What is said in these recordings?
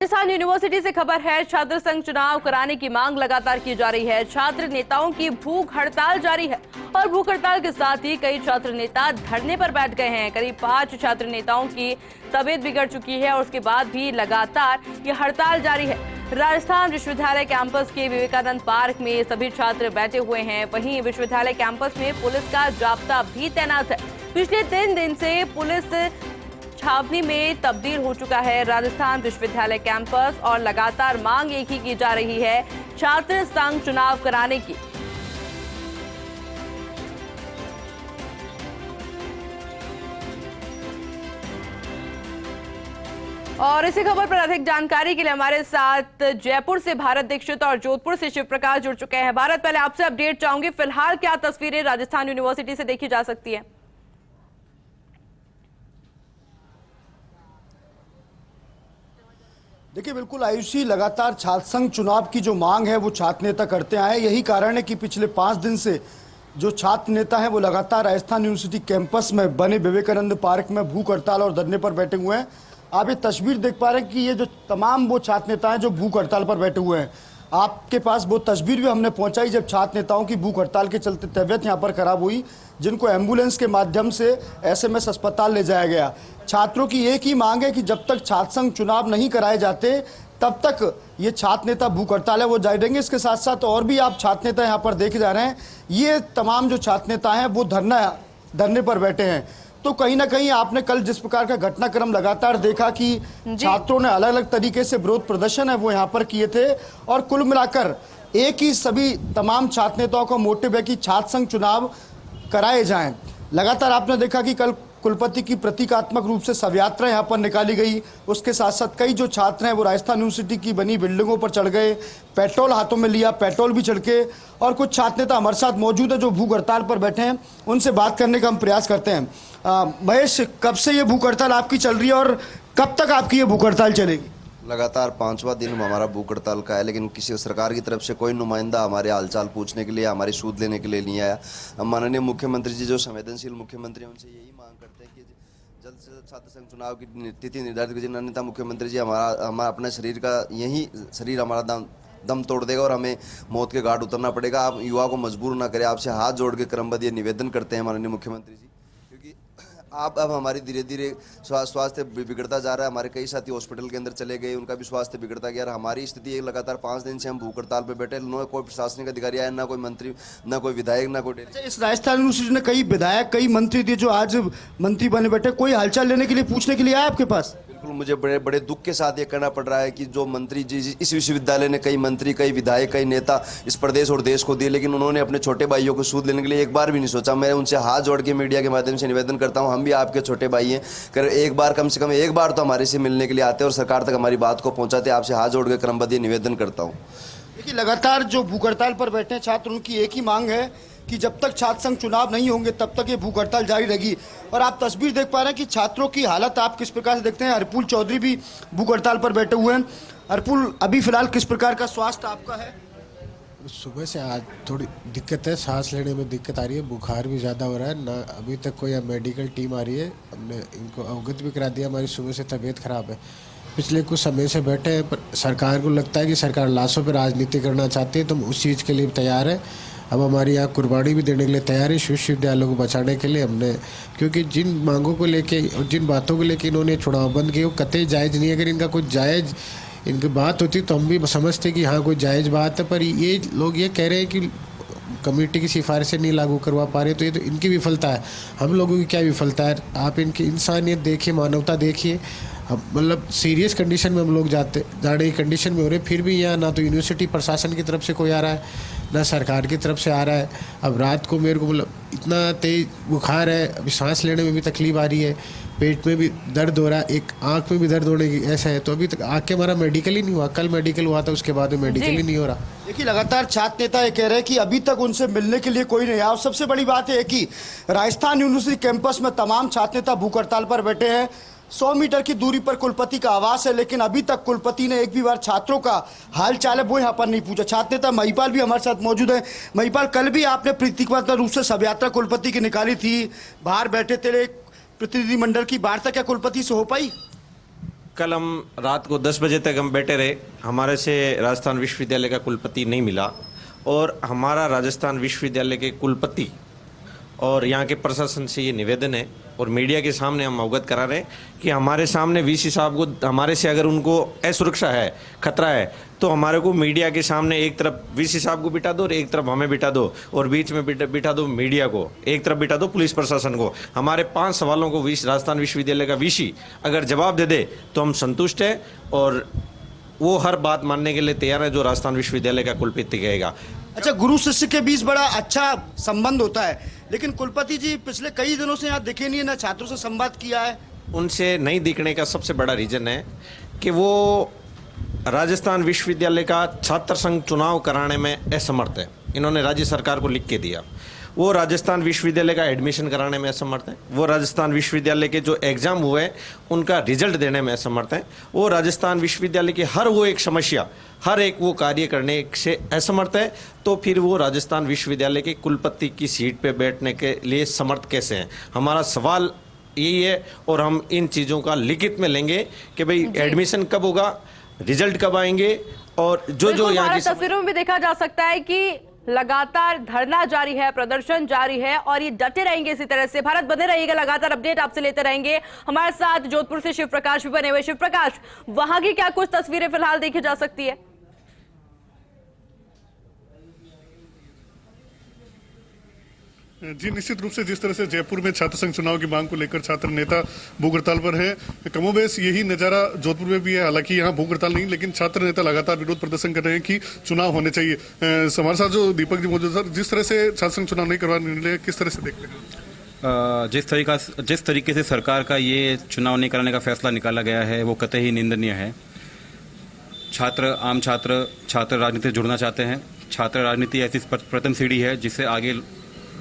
Rajasthan university से खबर है। छात्र संघ चुनाव कराने की मांग लगातार की जा रही है। छात्र नेताओं की भूख हड़ताल जारी है और भूख हड़ताल के साथ ही कई छात्र नेता धरने पर बैठ गए हैं। करीब 5 छात्र नेताओं की तबीयत बिगड़ चुकी है और उसके बाद भी लगातार ये हड़ताल जारी है। राजस्थान विश्वविद्यालय कैंपस के विवेकानंद पार्क में सभी छात्र बैठे हुए हैं। वहीं विश्वविद्यालय कैंपस में पुलिस का जाब्ता भी तैनात है। पिछले 3 दिन से पुलिस छावनी में तब्दील हो चुका है राजस्थान विश्वविद्यालय कैंपस और लगातार मांग एक ही की जा रही है, छात्र संघ चुनाव कराने की। और इसी खबर पर अधिक जानकारी के लिए हमारे साथ जयपुर से भारत दीक्षित और जोधपुर से शिव प्रकाश जुड़ चुके हैं। भारत, पहले आपसे अपडेट चाहूंगी, फिलहाल क्या तस्वीरें राजस्थान यूनिवर्सिटी से देखी जा सकती है? देखिए, बिल्कुल आयुषी, लगातार छात्र संघ चुनाव की जो मांग है वो छात्र नेता करते आए। यही कारण है कि पिछले 5 दिन से जो छात्र नेता हैं वो लगातार राजस्थान यूनिवर्सिटी कैंपस में बने विवेकानंद पार्क में भूख हड़ताल और धरने पर बैठे हुए हैं। आप ये तस्वीर देख पा रहे हैं कि ये जो तमाम वो छात्र नेता हैं जो भूख हड़ताल पर बैठे हुए हैं। आपके पास वो तस्वीर भी हमने पहुंचाई जब छात्र नेताओं की भूख हड़ताल के चलते तबीयत यहाँ पर खराब हुई, जिनको एम्बुलेंस के माध्यम से एसएमएस अस्पताल ले जाया गया। छात्रों की एक ही मांग है कि जब तक छात्र संघ चुनाव नहीं कराए जाते तब तक ये छात्र नेता भूख हड़ताल है वो जारी रहेंगे। इसके साथ साथ और भी आप छात्र नेता यहाँ पर देखे जा रहे हैं, ये तमाम जो छात्र नेता हैं वो धरने पर बैठे हैं। तो कहीं ना कहीं आपने कल जिस प्रकार का घटनाक्रम लगातार देखा कि छात्रों ने अलग अलग तरीके से विरोध प्रदर्शन है वो यहाँ पर किए थे, और कुल मिलाकर एक ही सभी तमाम छात्र नेताओं का मोटिव है कि छात्र संघ चुनाव कराए जाएं। लगातार आपने देखा कि कल कुलपति की प्रतीकात्मक रूप से शव यात्रा यहाँ पर निकाली गई। उसके साथ साथ कई जो छात्र हैं वो राजस्थान यूनिवर्सिटी की बनी बिल्डिंगों पर चढ़ गए, पेट्रोल हाथों में लिया, पेट्रोल भी छिड़के। और कुछ छात्र नेता हमारे साथ मौजूद है जो भूख हड़ताल पर बैठे हैं, उनसे बात करने का हम प्रयास करते हैं। महेश, कब से ये भूख हड़ताल आपकी चल रही है और कब तक आपकी ये भूख हड़ताल चलेगी? लगातार 5वां दिन हमारा भूख हड़ताल का है, लेकिन किसी सरकार की तरफ से कोई नुमाइंदा हमारे हालचाल पूछने के लिए, हमारी सूद लेने के लिए नहीं आया। हम माननीय मुख्यमंत्री जी जो संवेदनशील मुख्यमंत्री हैं उनसे यही मांग करते हैं कि जल्द से जल्द छात्र संघ चुनाव की तिथि निर्धारित कीजिए। अन्यथा मुख्यमंत्री जी हमारा अपने शरीर का यही शरीर हमारा दम तोड़ देगा और हमें मौत के घाट उतरना पड़ेगा। आप युवा को मजबूर ना करें, आपसे हाथ जोड़ के क्रमबद्ध ये निवेदन करते हैं माननीय मुख्यमंत्री जी, क्योंकि आप अब हमारी धीरे धीरे स्वास्थ्य बिगड़ता जा रहा है। हमारे कई साथी हॉस्पिटल के अंदर चले गए, उनका भी स्वास्थ्य बिगड़ता गया। हमारी स्थिति लगातार 5 दिन से हम भूख हड़ताल पर बैठे, न कोई प्रशासनिक अधिकारी आया, ना कोई मंत्री, ना कोई विधायक, ना कोई। इस राजस्थान यूनिवर्सिटी ने कई विधायक, कई मंत्री दिए जो आज मंत्री बने बैठे, कोई हालचाल लेने के लिए, पूछने के लिए आया आपके पास? बिल्कुल, मुझे बड़े बड़े दुख के साथ ये कहना पड़ रहा है कि जो मंत्री जी इस विश्वविद्यालय ने कई मंत्री, कई विधायक, कई नेता इस प्रदेश और देश को दिए, लेकिन उन्होंने अपने छोटे भाइयों को सूद लेने के लिए एक बार भी नहीं सोचा। मैं उनसे हाथ जोड़ के मीडिया के माध्यम से निवेदन करता हूं, हम भी आपके छोटे भाई हैं, कर एक बार, कम से कम एक बार तो हमारे से मिलने के लिए आते और सरकार तक हमारी बात को पहुंचाते। आपसे हाथ जोड़ के क्रमबद्ध निवेदन करता हूँ। देखिए, लगातार जो भूख हड़ताल पर बैठे हैं छात्र, उनकी एक ही मांग है कि जब तक छात्र संघ चुनाव नहीं होंगे तब तक ये भूख हड़ताल जारी रहेगी। और आप तस्वीर देख पा रहे हैं कि छात्रों की हालत आप किस प्रकार से देखते हैं। हरपुल चौधरी भी भूख हड़ताल पर बैठे हुए हैं। हरपुल, अभी फिलहाल किस प्रकार का स्वास्थ्य आपका है? सुबह से आज थोड़ी दिक्कत है, सांस लेने में दिक्कत आ रही है, बुखार भी ज़्यादा हो रहा है ना। अभी तक कोई मेडिकल टीम आ रही है, हमने इनको अवगत भी करा दिया हमारी सुबह से तबीयत खराब है। पिछले कुछ समय से बैठे हैं, पर सरकार को लगता है कि सरकार लाशों पर राजनीति करना चाहती है, तो हम उस चीज़ के लिए तैयार है। अब हमारी यहाँ कुर्बानी भी देने के लिए तैयार है विश्वविद्यालयों को बचाने के लिए हमने, क्योंकि जिन मांगों को लेके और जिन बातों को लेके इन्होंने चुनाव बंद किए वो कतई जायज़ नहीं है। अगर इनका कुछ जायज़ इनकी बात होती तो हम भी समझते कि हाँ कोई जायज़ बात है, पर ये लोग ये कह रहे हैं कि कमेटी की सिफारिशें नहीं लागू करवा पा रहे, तो ये तो इनकी विफलता है। हम लोगों की क्या विफलता है? आप इनकी इंसानियत देखिए, मानवता देखिए। हम मतलब सीरियस कंडीशन में हम लोग जाने की कंडीशन में हो रहे, फिर भी यहाँ ना तो यूनिवर्सिटी प्रशासन की तरफ से कोई आ रहा है, ना सरकार की तरफ से आ रहा है। अब रात को मेरे को मतलब इतना तेज बुखार है, अभी सांस लेने में भी तकलीफ आ रही है, पेट में भी दर्द हो रहा है, एक आंख में भी दर्द होने की ऐसा है। तो अभी तक आके हमारा मेडिकल ही नहीं हुआ, कल मेडिकल हुआ था, उसके बाद में मेडिकल ही नहीं हो रहा। देखिए, लगातार छात्र नेता ये कह रहे हैं कि अभी तक उनसे मिलने के लिए कोई नहीं आया। और सबसे बड़ी बात है कि राजस्थान यूनिवर्सिटी कैंपस में तमाम छात्र नेता भूख हड़ताल पर बैठे हैं। 100 मीटर की दूरी पर कुलपति का आवास है, लेकिन अभी तक कुलपति ने एक भी बार छात्रों का हाल चाल है वो यहाँ पर नहीं पूछा। छात्र नेता महिपाल भी हमारे साथ मौजूद है। महिपाल, कल भी आपने प्रतीकात्मक रूप से शव यात्रा कुलपति की निकाली थी, बाहर बैठे थे प्रतिनिधिमंडल की वार्ता, क्या कुलपति से हो पाई? कल हम रात को 10 बजे तक हम बैठे रहे, हमारे से राजस्थान विश्वविद्यालय का कुलपति नहीं मिला और हमारा राजस्थान विश्वविद्यालय के कुलपति और यहाँ के प्रशासन से ये निवेदन है और मीडिया के सामने हम अवगत करा रहे हैं कि हमारे सामने वीसी साहब को, हमारे से अगर उनको असुरक्षा है, खतरा है, तो हमारे को मीडिया के सामने एक तरफ वीसी साहब को बिठा दो और एक तरफ हमें बिठा दो और बीच में बिठा दो मीडिया को, एक तरफ बिठा दो पुलिस प्रशासन को। हमारे 5 सवालों को राजस्थान विश्वविद्यालय का वीसी अगर जवाब दे दे तो हम संतुष्ट हैं और वो हर बात मानने के लिए तैयार है जो राजस्थान विश्वविद्यालय का कुलपति कहेगा। अच्छा, गुरु शिष्य के बीच बड़ा अच्छा संबंध होता है, लेकिन कुलपति जी पिछले कई दिनों से यहाँ दिखे नहीं है, ना छात्रों से संवाद किया है। उनसे नहीं दिखने का सबसे बड़ा रीजन है कि वो राजस्थान विश्वविद्यालय का छात्र संघ चुनाव कराने में असमर्थ है। इन्होंने राज्य सरकार को लिख के दिया। वो राजस्थान विश्वविद्यालय का एडमिशन कराने में असमर्थ हैं। वो राजस्थान विश्वविद्यालय के जो एग्ज़ाम हुए उनका रिजल्ट देने में असमर्थ हैं। वो राजस्थान विश्वविद्यालय की हर वो एक समस्या, हर एक वो कार्य करने से असमर्थ है। तो फिर वो राजस्थान विश्वविद्यालय के कुलपति की सीट पे बैठने के लिए समर्थ कैसे हैं? हमारा सवाल यही है और हम इन चीज़ों का लिखित में लेंगे कि भाई एडमिशन कब होगा, रिजल्ट कब आएंगे और जो यहाँ की तस्वीरों में भी देखा जा सकता है कि लगातार धरना जारी है, प्रदर्शन जारी है और ये डटे रहेंगे इसी तरह से। भारत बने रहिएगा, लगातार अपडेट आपसे लेते रहेंगे। हमारे साथ जोधपुर से शिव प्रकाश भी बने हुए। शिव प्रकाश, वहां की क्या कुछ तस्वीरें फिलहाल देखी जा सकती है? जी, निश्चित रूप से जिस तरह से जयपुर में छात्र संघ चुनाव की मांग को लेकर छात्र नेता भूख हड़ताल पर है, कमोबेश यही नजारा जोधपुर में भी है। हालांकि यहाँ भूख हड़ताल नहीं, लेकिन छात्र नेता लगातार विरोध प्रदर्शन कर रहे हैं कि चुनाव होने चाहिए। हमारे साथ जो दीपक जी मौजूद, सर, जिस तरह से छात्र संघ चुनाव नहीं करवाने निर्णय किस तरह से देखते हैं? जिस तरीके से सरकार का ये चुनाव नहीं कराने का फैसला निकाला गया है वो कतई ही निंदनीय है। आम छात्र राजनीति से जुड़ना चाहते हैं। छात्र राजनीति ऐसी प्रथम सीढ़ी है जिससे आगे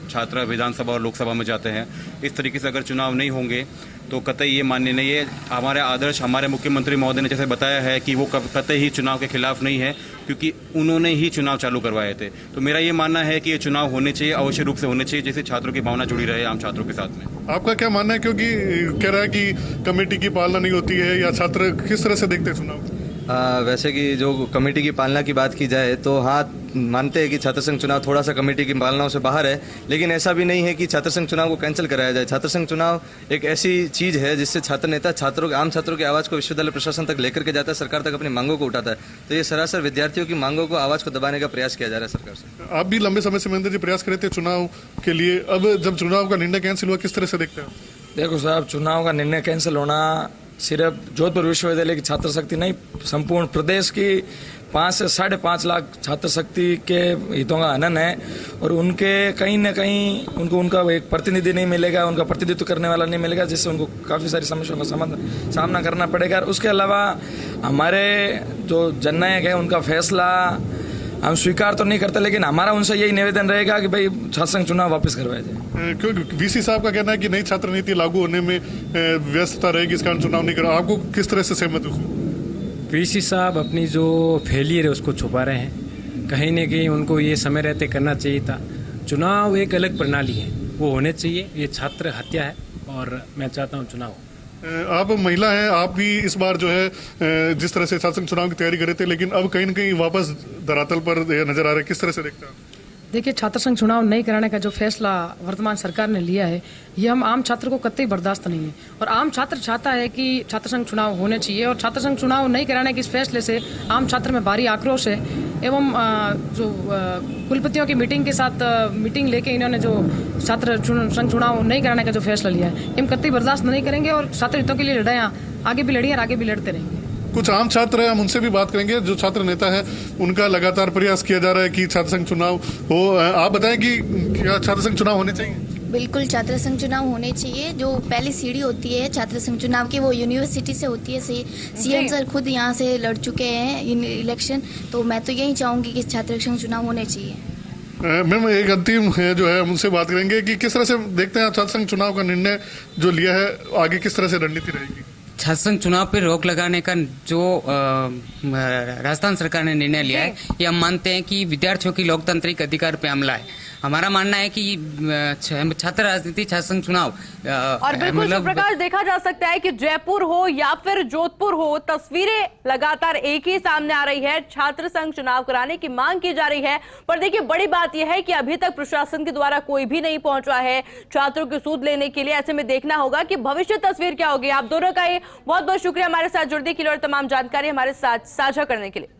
छात्र विधानसभा और लोकसभा में जाते हैं। इस तरीके से अगर चुनाव नहीं होंगे तो कतई ये मान्य नहीं है। हमारे आदर्श, हमारे मुख्यमंत्री महोदय ने जैसे बताया है कि वो कतई ही चुनाव के खिलाफ नहीं है, क्योंकि उन्होंने ही चुनाव चालू करवाए थे। तो मेरा ये मानना है कि ये चुनाव होने चाहिए, अवश्य रूप से होने चाहिए, जिससे छात्रों की भावना जुड़ी रहे आम छात्रों के साथ में। आपका क्या मानना है, क्योंकि कह रहा है कि कमेटी की पालना नहीं होती है, या छात्र किस तरह से देखते हैं चुनाव? वैसे कि जो कमेटी की पालना की बात की जाए तो हाँ, मानते हैं कि छात्र संघ चुनाव थोड़ा सा कमेटी की पालनाओं से बाहर है, लेकिन ऐसा भी नहीं है कि छात्र संघ चुनाव को कैंसिल कराया जाए। छात्र संघ चुनाव एक ऐसी चीज़ है जिससे छात्र नेता आम छात्रों की आवाज़ को विश्वविद्यालय प्रशासन तक लेकर के जाता है, सरकार तक अपनी मांगों को उठाता है। तो ये सरासर विद्यार्थियों की मांगों को, आवाज़ को दबाने का प्रयास किया जा रहा है सरकार से। आप भी लंबे समय से महेंद्र जी प्रयास कर रहे थे चुनाव के लिए, अब जब चुनाव का निर्णय कैंसिल हुआ, किस तरह से देखते हैं? देखो साहब, चुनाव का निर्णय कैंसिल होना सिर्फ जोधपुर विश्वविद्यालय की छात्र शक्ति नहीं, संपूर्ण प्रदेश की 5 से 5.5 लाख छात्र शक्ति के हितों का हनन है। और उनके कहीं न कहीं उनका एक प्रतिनिधि नहीं मिलेगा, उनका प्रतिनिधित्व करने वाला नहीं मिलेगा, जिससे उनको काफ़ी सारी समस्याओं का सामना करना पड़ेगा। और उसके अलावा हमारे जो जननायक है उनका फैसला हम स्वीकार तो नहीं करते, लेकिन हमारा उनसे यही निवेदन रहेगा कि भाई छात्र संघ चुनाव वापस करवाया जाए। क्योंकि वीसी साहब का कहना है कि नई छात्र नीति लागू होने में व्यस्तता रहेगी, इस कारण चुनाव नहीं करा। आपको किस तरह से सहमत हो? वीसी साहब अपनी जो फेलियर है उसको छुपा रहे हैं। कहीं न कहीं उनको ये समय रहते करना चाहिए था। चुनाव एक अलग प्रणाली है, वो होने चाहिए। ये छात्र हत्या है और मैं चाहता हूँ चुनाव। आप महिला हैं, आप भी इस बार जो है जिस तरह से छात्र संघ चुनाव की तैयारी कर रहे थे, लेकिन अब कहीं न कहीं वापस धरातल पर नजर आ रहा है, किस तरह से देखते हैं? देखिए, छात्र संघ चुनाव नहीं कराने का जो फैसला वर्तमान सरकार ने लिया है, ये हम आम छात्र को कतई बर्दाश्त नहीं है। और आम छात्र चाहता है कि छात्र संघ चुनाव होने चाहिए, और छात्र संघ चुनाव नहीं कराने के इस फैसले से आम छात्र में भारी आक्रोश है। एवं जो कुलपतियों की मीटिंग के साथ मीटिंग लेके इन्होंने जो छात्र संघ चुनाव नहीं कराने का जो फैसला लिया है, हम कतई बर्दाश्त नहीं करेंगे और छात्र हितों के लिए लड़ाइयाँ आगे भी लड़ी और आगे भी लड़ते रहेंगे। कुछ आम छात्र हैं, हम उनसे भी बात करेंगे। जो छात्र नेता है उनका लगातार प्रयास किया जा रहा है कि छात्र संघ चुनाव हो। आप बताएं कि क्या छात्र संघ चुनाव होने चाहिए? बिल्कुल छात्र संघ चुनाव होने चाहिए। जो पहली सीढ़ी होती है छात्र संघ चुनाव की, वो यूनिवर्सिटी से होती है। सीएम सर खुद यहाँ से लड़ चुके हैं इलेक्शन, तो मैं तो यही चाहूंगी कि छात्र संघ चुनाव होने चाहिए। मैम, एक अंतिम है जो है उनसे बात करेंगे कि किस तरह से देखते हैं छात्र संघ चुनाव का निर्णय जो लिया है, आगे किस तरह से रणनीति रहेगी? छात्र संघ चुनाव पर रोक लगाने का जो राजस्थान सरकार ने निर्णय लिया है, ये हम मानते हैं कि विद्यार्थियों की लोकतांत्रिक अधिकार पे हमला है। हमारा मानना है कि छात्र राजनीति छात्र संघ चुनाव और बिल्कुल प्रकाश देखा जा सकता है कि जयपुर हो या फिर जोधपुर हो, तस्वीरें लगातार एक ही सामने आ रही है। छात्र संघ चुनाव कराने की मांग की जा रही है, पर देखिए बड़ी बात यह है कि अभी तक प्रशासन के द्वारा कोई भी नहीं पहुंचा है छात्रों की सूद लेने के लिए। ऐसे में देखना होगा कि भविष्य तस्वीर क्या होगी। आप दोनों का बहुत बहुत शुक्रिया हमारे साथ जुड़ने के लिए और तमाम जानकारी हमारे साथ साझा करने के लिए।